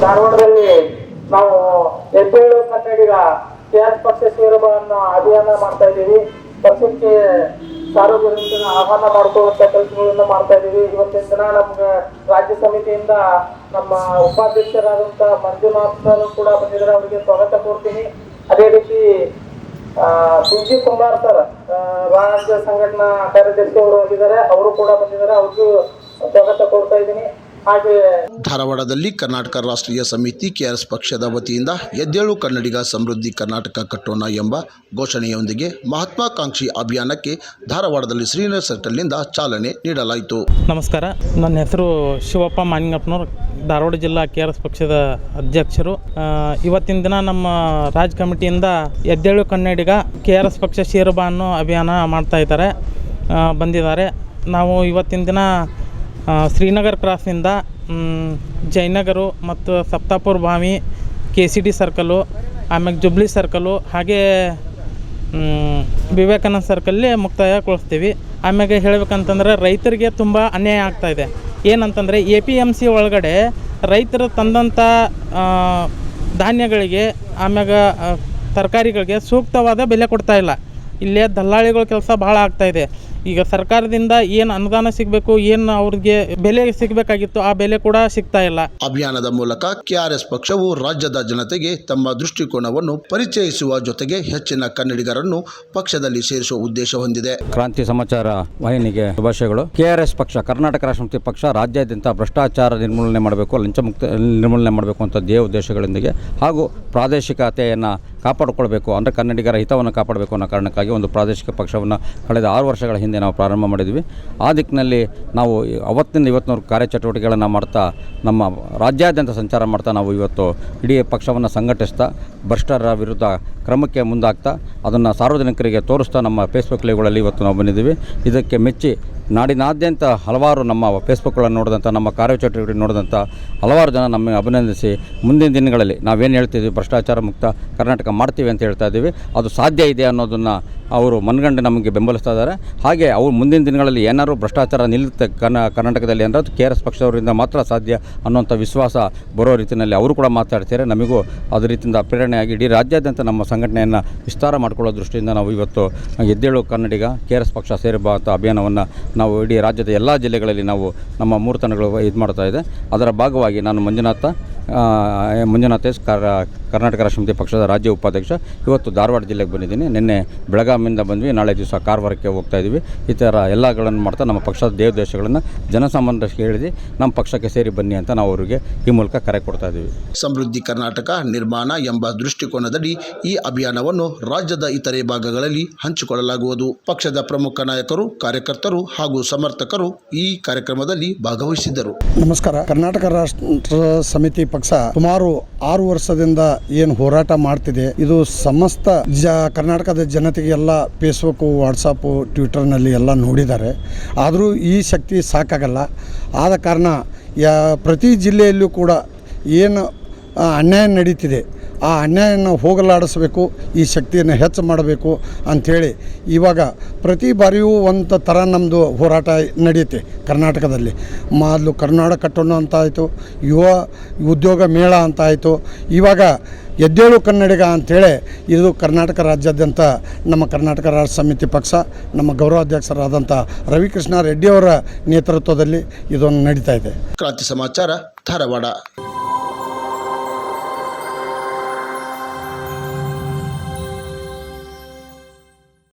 ಧಾರವಾಡದಲ್ಲಿ ನಾವು ಎದ್ದೇಳು ಕನ್ನಡಿಗ KRS ಪಕ್ಷ ಸೇರುವ ಅನ್ನೋ ಅಭಿಯಾನ ಮಾಡ್ತಾ ಇದ್ದೀವಿ. ಪಕ್ಷಕ್ಕೆ ಸಾರ್ವಜನಿಕರನ್ನ ಆಹ್ವಾನ ಮಾಡ್ಕೊಳ್ಳುವಂತ ಕೆಲಸಗಳನ್ನ ಮಾಡ್ತಾ ಇದ್ದೀವಿ. ಇವತ್ತಿನ ದಿನ ನಮ್ಗೆ ರಾಜ್ಯ ಸಮಿತಿಯಿಂದ ನಮ್ಮ ಉಪಾಧ್ಯಕ್ಷರಾದಂತ ಮಂಜುನಾಥ್ ಸರ್ ಕೂಡ ಬಂದಿದ್ದಾರೆ, ಅವರಿಗೆ ಸ್ವಾಗತ ಕೋರ್ತೀನಿ. ಅದೇ ರೀತಿ BG ಕುಮಾರ್ ಸರ್ ರಾಜ್ಯ ಸಂಘಟನಾ ಕಾರ್ಯದರ್ಶಿ ಅವರು ಆಗಿದ್ದಾರೆ, ಅವರು ಕೂಡ ಬಂದಿದ್ದಾರೆ, ಅವ್ರಿಗೂ ಸ್ವಾಗತ ಕೋರ್ತಾ ಇದ್ದೀನಿ. ಧಾರವಾಡದಲ್ಲಿ ಕರ್ನಾಟಕ ರಾಷ್ಟ್ರೀಯ ಸಮಿತಿ KRS ಪಕ್ಷದ ವತಿಯಿಂದ ಎದ್ದೇಳು ಕನ್ನಡಿಗ ಸಮೃದ್ಧಿ ಕರ್ನಾಟಕ ಕಟ್ಟೋಣ ಎಂಬ ಘೋಷಣೆಯೊಂದಿಗೆ ಮಹತ್ವಾಕಾಂಕ್ಷಿ ಅಭಿಯಾನಕ್ಕೆ ಧಾರವಾಡದಲ್ಲಿ ಶ್ರೀನಗರ ಸರ್ಕಲ್ನಿಂದ ಚಾಲನೆ ನೀಡಲಾಯಿತು. ನಮಸ್ಕಾರ, ನನ್ನ ಹೆಸರು ಶಿವಪ್ಪ ಮಾನಿಂಗಪ್ಪನವರು, ಧಾರವಾಡ ಜಿಲ್ಲಾ KRS ಪಕ್ಷದ ಅಧ್ಯಕ್ಷರು. ಇವತ್ತಿನ ದಿನ ನಮ್ಮ ರಾಜ್ಯ ಕಮಿಟಿಯಿಂದ ಎದ್ದೇಳು ಕನ್ನಡಿಗ KRS ಪಕ್ಷ ಸೇರುವ ಅನ್ನೋ ಅಭಿಯಾನ ಮಾಡ್ತಾ ಇದ್ದಾರೆ, ಬಂದಿದ್ದಾರೆ. ನಾವು ಇವತ್ತಿನ ದಿನ ಶ್ರೀನಗರ ಕ್ರಾಸಿಂದ ಜಯನಗರ ಮತ್ತು ಸಪ್ತಾಪುರ ಬಾವಿ, KCD ಸರ್ಕಲು, ಆಮೇಲೆ ಜುಬ್ಲಿ ಸರ್ಕಲು, ಹಾಗೇ ವಿವೇಕಾನಂದ ಸರ್ಕಲ್ಲಿ ಮುಕ್ತಾಯಗೊಳಿಸ್ತೀವಿ. ಆಮ್ಯಾಗೆ ಹೇಳಬೇಕಂತಂದ್ರೆ ರೈತರಿಗೆ ತುಂಬ ಅನ್ಯಾಯ ಆಗ್ತಾಯಿದೆ. ಏನಂತಂದರೆ APMC ಒಳಗಡೆ ರೈತರು ತಂದಂಥ ಧಾನ್ಯಗಳಿಗೆ ಆಮ್ಯಾಗ ತರಕಾರಿಗಳಿಗೆ ಸೂಕ್ತವಾದ ಬೆಲೆ ಕೊಡ್ತಾಯಿಲ್ಲ. ಇಲ್ಲೇ ದಲ್ಲಾಳಿಗಳ ಕೆಲಸ ಭಾಳ ಆಗ್ತಾಯಿದೆ. ಈಗ ಸರ್ಕಾರದಿಂದ ಏನು ಅನುದಾನ ಸಿಗಬೇಕು, ಏನು ಅವ್ರಿಗೆ ಬೆಲೆ ಸಿಗಬೇಕಾಗಿತ್ತು, ಆ ಬೆಲೆ ಕೂಡ ಸಿಗ್ತಾ ಇಲ್ಲ. ಅಭಿಯಾನದ ಮೂಲಕ KRS ಪಕ್ಷವು ರಾಜ್ಯದ ಜನತೆಗೆ ತಮ್ಮ ದೃಷ್ಟಿಕೋನವನ್ನು ಪರಿಚಯಿಸುವ ಜೊತೆಗೆ ಹೆಚ್ಚಿನ ಕನ್ನಡಿಗರನ್ನು ಪಕ್ಷದಲ್ಲಿ ಸೇರಿಸುವ ಉದ್ದೇಶ ಹೊಂದಿದೆ. ಕ್ರಾಂತಿ ಸಮಾಚಾರ ವಾಹಿನಿಗೆ ಶುಭಾಶಯಗಳು. KRS ಪಕ್ಷ, ಕರ್ನಾಟಕ ರಾಷ್ಟ್ರ ಸಮಿತಿ ಪಕ್ಷ ರಾಜ್ಯಾದ್ಯಂತ ಭ್ರಷ್ಟಾಚಾರ ನಿರ್ಮೂಲನೆ ಮಾಡಬೇಕು, ಲಂಚ ಮುಕ್ತ ನಿರ್ಮೂಲನೆ ಮಾಡಬೇಕು ಅಂತ ಧ್ಯೇಯ ಉದ್ದೇಶಗಳೊಂದಿಗೆ ಹಾಗೂ ಪ್ರಾದೇಶಿಕತೆಯನ್ನು ಕಾಪಾಡಿಕೊಳ್ಬೇಕು, ಅಂದರೆ ಕನ್ನಡಿಗರ ಹಿತವನ್ನು ಕಾಪಾಡಬೇಕು ಅನ್ನೋ ಕಾರಣಕ್ಕಾಗಿ ಒಂದು ಪ್ರಾದೇಶಿಕ ಪಕ್ಷವನ್ನು ಕಳೆದ 6 ವರ್ಷಗಳ ಹಿಂದೆ ನಾವು ಪ್ರಾರಂಭ ಮಾಡಿದ್ವಿ. ಆ ದಿಕ್ಕಿನಲ್ಲಿ ನಾವು ಅವತ್ತಿಂದ ಇವತ್ತಿನವರೆಗೂ ಕಾರ್ಯಚಟುವಟಿಕೆಗಳನ್ನು ಮಾಡ್ತಾ ನಮ್ಮ ರಾಜ್ಯಾದ್ಯಂತ ಸಂಚಾರ ಮಾಡ್ತಾ ನಾವು ಇವತ್ತು ಇಡೀ ಪಕ್ಷವನ್ನು ಸಂಘಟಿಸ್ತಾ ಭ್ರಷ್ಟರ ವಿರುದ್ಧ ಕ್ರಮಕ್ಕೆ ಮುಂದಾಗ್ತಾ ಅದನ್ನು ಸಾರ್ವಜನಿಕರಿಗೆ ತೋರಿಸ್ತಾ ನಮ್ಮ ಫೇಸ್ಬುಕ್ ಲೈವ್ಗಳಲ್ಲಿ ಇವತ್ತು ನಾವು ಬಂದಿದ್ದೀವಿ. ಇದಕ್ಕೆ ಮೆಚ್ಚಿ ನಾಡಿನಾದ್ಯಂತ ಹಲವಾರು ನಮ್ಮ ಫೇಸ್ಬುಕ್ಗಳನ್ನು ನೋಡಿದಂಥ, ನಮ್ಮ ಕಾರ್ಯಚಟುವಟಿಕೆ ನೋಡಿದಂಥ ಹಲವಾರು ಜನ ನಮಗೆ ಅಭಿನಂದಿಸಿ ಮುಂದಿನ ದಿನಗಳಲ್ಲಿ ನಾವೇನು ಹೇಳ್ತಿದ್ವಿ, ಭ್ರಷ್ಟಾಚಾರ ಮುಕ್ತ ಕರ್ನಾಟಕ ಮಾಡ್ತೀವಿ ಅಂತ ಹೇಳ್ತಾ ಇದ್ದೀವಿ, ಅದು ಸಾಧ್ಯ ಇದೆ ಅನ್ನೋದನ್ನು ಅವರು ಮನಗಂಡು ನಮಗೆ ಬೆಂಬಲಿಸ್ತಾ ಇದ್ದಾರೆ. ಹಾಗೆ ಅವರು ಮುಂದಿನ ದಿನಗಳಲ್ಲಿ ಏನಾದರೂ ಭ್ರಷ್ಟಾಚಾರ ನಿಲ್ಲುತ್ತೆ ಕರ್ನಾಟಕದಲ್ಲಿ ಅಂದರೆ ಅದು KRS ಪಕ್ಷದವರಿಂದ ಮಾತ್ರ ಸಾಧ್ಯ ಅನ್ನೋಂಥ ವಿಶ್ವಾಸ ಬರೋ ರೀತಿಯಲ್ಲಿ ಅವರು ಕೂಡ ಮಾತಾಡ್ತಾರೆ. ನಮಗೂ ಅದೇ ರೀತಿಯಿಂದ ಪ್ರೇರಣೆಯಾಗಿ ಇಡೀ ರಾಜ್ಯಾದ್ಯಂತ ನಮ್ಮ ಸಂಘಟನೆಯನ್ನು ವಿಸ್ತಾರ ಮಾಡಿಕೊಳ್ಳೋ ದೃಷ್ಟಿಯಿಂದ ನಾವು ಇವತ್ತು ಎದ್ದೇಳು ಕನ್ನಡಿಗ KRS ಪಕ್ಷ ಸೇರುವ ಅಭಿಯಾನವನ್ನು ನಾವು ಇಡೀ ರಾಜ್ಯದ ಎಲ್ಲ ಜಿಲ್ಲೆಗಳಲ್ಲಿ ನಾವು ನಮ್ಮ 3 ತಂಡಗಳು ಇದು ಮಾಡ್ತಾ ಇದೆ. ಅದರ ಭಾಗವಾಗಿ ನಾನು ಮಂಜುನಾಥೇಶ್ ಕರ್ನಾಟಕ ರಾಷ್ಟ್ರ ಸಮಿತಿ ಪಕ್ಷದ ರಾಜ್ಯ ಉಪಾಧ್ಯಕ್ಷ. ಇವತ್ತು ಧಾರವಾಡ ಜಿಲ್ಲೆಗೆ ಬಂದಿದ್ದೀನಿ. ನಿನ್ನೆ ಬೆಳಗಾವಿಯಿಂದ ಬಂದ್ವಿ, ನಾಳೆ ದಿವಸ ಕಾರವಾರಕ್ಕೆ ಹೋಗ್ತಾ ಇದ್ದೀವಿ. ಈ ಥರ ಎಲ್ಲಗಳನ್ನು ಮಾಡ್ತಾ ನಮ್ಮ ಪಕ್ಷದ ದೇವದೇಶಗಳನ್ನು ಜನಸಾಮಾನ್ಯರಿಗೆ ಹೇಳಿದೆ ನಮ್ಮ ಪಕ್ಷಕ್ಕೆ ಸೇರಿ ಬನ್ನಿ ಅಂತ ನಾವು ಅವರಿಗೆ ಈ ಮೂಲಕ ಕರೆ ಕೊಡ್ತಾ ಇದ್ದೀವಿ. ಸಮೃದ್ಧಿ ಕರ್ನಾಟಕ ನಿರ್ಮಾಣ ಎಂಬ ದೃಷ್ಟಿಕೋನದಡಿ ಈ ಅಭಿಯಾನವನ್ನು ರಾಜ್ಯದ ಇತರೆ ಭಾಗಗಳಲ್ಲಿ ಹಂಚಿಕೊಳ್ಳಲಾಗುವುದು. ಪಕ್ಷದ ಪ್ರಮುಖ ನಾಯಕರು, ಕಾರ್ಯಕರ್ತರು ಹಾಗೂ ಸಮರ್ಥಕರು ಈ ಕಾರ್ಯಕ್ರಮದಲ್ಲಿ ಭಾಗವಹಿಸಿದ್ದರು. ನಮಸ್ಕಾರ. ಕರ್ನಾಟಕ ರಾಷ್ಟ್ರ ಸಮಿತಿ ಪಕ್ಷ ಸುಮಾರು 6 ವರ್ಷದಿಂದ ಏನು ಹೋರಾಟ ಮಾಡ್ತಿದೆ, ಇದು ಸಮಸ್ತ ಕರ್ನಾಟಕದ ಜನತೆಗೆ ಎಲ್ಲ ಫೇಸ್ಬುಕ್, ವಾಟ್ಸಪ್, ಟ್ವಿಟರ್ನಲ್ಲಿ ಎಲ್ಲ ನೋಡಿದ್ದಾರೆ. ಆದರೂ ಈ ಶಕ್ತಿ ಸಾಕಾಗಲ್ಲ. ಆದ ಕಾರಣ ಪ್ರತಿ ಜಿಲ್ಲೆಯಲ್ಲೂ ಕೂಡ ಏನು ಅನ್ಯಾಯ ನಡೀತಿದೆ ಆ ಅನ್ಯಾಯನ ಹೋಗಲಾಡಿಸಬೇಕು, ಈ ಶಕ್ತಿಯನ್ನು ಹೆಚ್ಚು ಮಾಡಬೇಕು ಅಂಥೇಳಿ ಇವಾಗ ಪ್ರತಿ ಬಾರಿಯೂ ಒಂದು ಥರ ನಮ್ಮದು ಹೋರಾಟ ನಡೆಯುತ್ತೆ ಕರ್ನಾಟಕದಲ್ಲಿ. ಮೊದಲು ಕರ್ನಾಟಕ ಕಟ್ಟೋಣ ಅಂತ ಆಯಿತು, ಯುವ ಉದ್ಯೋಗ ಮೇಳ ಅಂತ ಆಯಿತು, ಇವಾಗ ಎದ್ದೇಳು ಕನ್ನಡಿಗ ಅಂಥೇಳಿ ಇದು ಕರ್ನಾಟಕ ರಾಜ್ಯಾದ್ಯಂತ ನಮ್ಮ ಕರ್ನಾಟಕ ರಾಷ್ಟ್ರ ಸಮಿತಿ ಪಕ್ಷ ನಮ್ಮ ಗೌರವಾಧ್ಯಕ್ಷರಾದಂಥ ರವಿಕೃಷ್ಣ ರೆಡ್ಡಿಯವರ ನೇತೃತ್ವದಲ್ಲಿ ಇದೊಂದು ನಡೀತಾ ಇದೆ. ಕ್ರಾಂತಿ ಸಮಾಚಾರ ಧಾರವಾಡ.